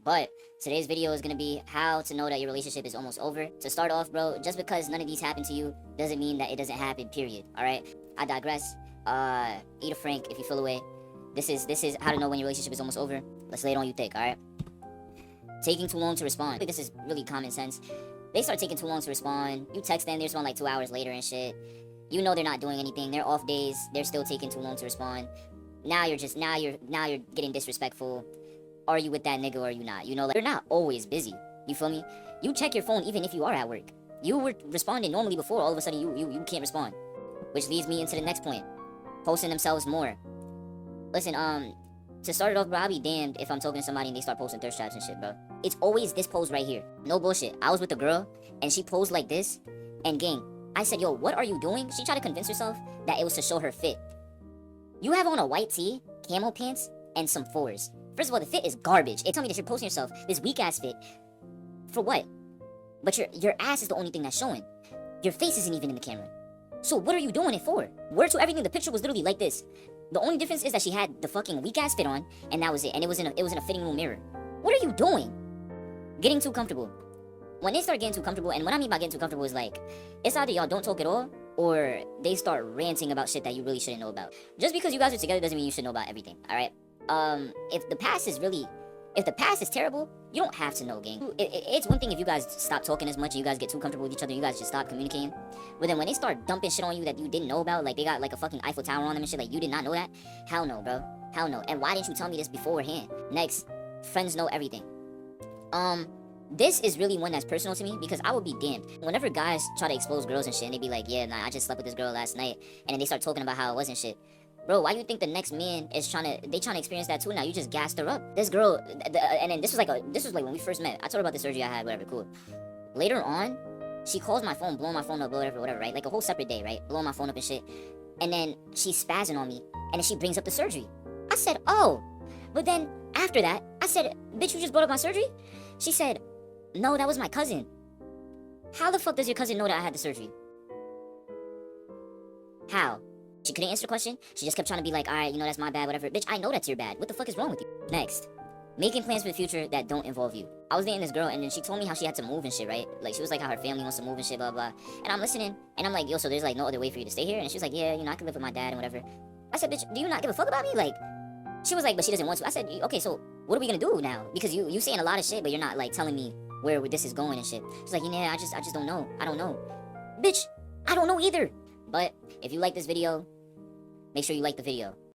But today's video is gonna be how to know that your relationship is almost over. To start off, bro, just because none of these happen to you doesn't mean that it doesn't happen, period. Alright? I digress. Eat a Frank if you feel away. This is how to know when your relationship is almost over. Let's lay it on you thick, alright? Taking too long to respond. This is really common sense. They start taking too long to respond. You text them, they respond like 2 hours later and shit. You know they're not doing anything. They're off days. They're still taking too long to respond. Now you're getting disrespectful. Are you with that nigga or are you not? You know, like, you're not always busy. You feel me? You check your phone even if you are at work. You were responding normally before, all of a sudden you can't respond. Which leads me into the next point. Posting themselves more. Listen, to start it off, bro, I'll be damned if I'm talking to somebody and they start posting thirst traps and shit, bro. It's always this pose right here. No bullshit. I was with a girl and she posed like this, and gang, I said, yo, what are you doing? She tried to convince herself that it was to show her fit. You have on a white tee, camo pants, and some fours. First of all, the fit is garbage. It tells me that you're posting yourself this weak ass fit. For what? But your ass is the only thing that's showing. Your face isn't even in the camera. So what are you doing it for? Word to everything, the picture was literally like this. The only difference is that she had the fucking weak ass fit on, and that was it. And it was in a fitting room mirror. What are you doing? Getting too comfortable. When they start getting too comfortable, and what I mean by getting too comfortable is like, it's either y'all don't talk at all, or they start ranting about shit that you really shouldn't know about. Just because you guys are together doesn't mean you should know about everything, alright? If the past is terrible, you don't have to know, gang. It's one thing if you guys stop talking as much and you guys get too comfortable with each other, you guys just stop communicating. But then when they start dumping shit on you that you didn't know about, like they got like a fucking Eiffel Tower on them and shit, like you did not know that, hell no, bro. Hell no. And why didn't you tell me this beforehand? Next, friends know everything. This is really one that's personal to me because I would be damned. Whenever guys try to expose girls and shit and they be like, yeah, nah, I just slept with this girl last night, and then they start talking about how it wasn't shit. Bro, why do you think the next man is trying to experience that too now? You just gassed her up. This girl, and then this was like when we first met. I told her about the surgery I had, whatever, cool. Later on, she calls my phone, blowing my phone up, whatever, right? Like a whole separate day, right? Blowing my phone up and shit. And then she's spazzing on me, and then she brings up the surgery. I said, oh. But then after that, I said, bitch, you just brought up my surgery? She said, no, that was my cousin. How the fuck does your cousin know that I had the surgery? How? She couldn't answer the question. She just kept trying to be like, alright, you know, that's my bad, whatever. Bitch, I know that's your bad. What the fuck is wrong with you? Next. Making plans for the future that don't involve you. I was dating this girl, and then she told me how she had to move and shit, right? Like, she was like how her family wants to move and shit, blah, blah. And I'm listening, and I'm like, yo, so there's like no other way for you to stay here? And she was like, yeah, you know, I can live with my dad and whatever. I said, bitch, do you not give a fuck about me? Like, she was like, but she doesn't want to. I said, okay, so what are we gonna do now? Because you saying a lot of shit, but you're not like telling me where this is going and shit. She's like, yeah, I just don't know. I don't know. Bitch, I don't know either. But if you like this video, make sure you like the video.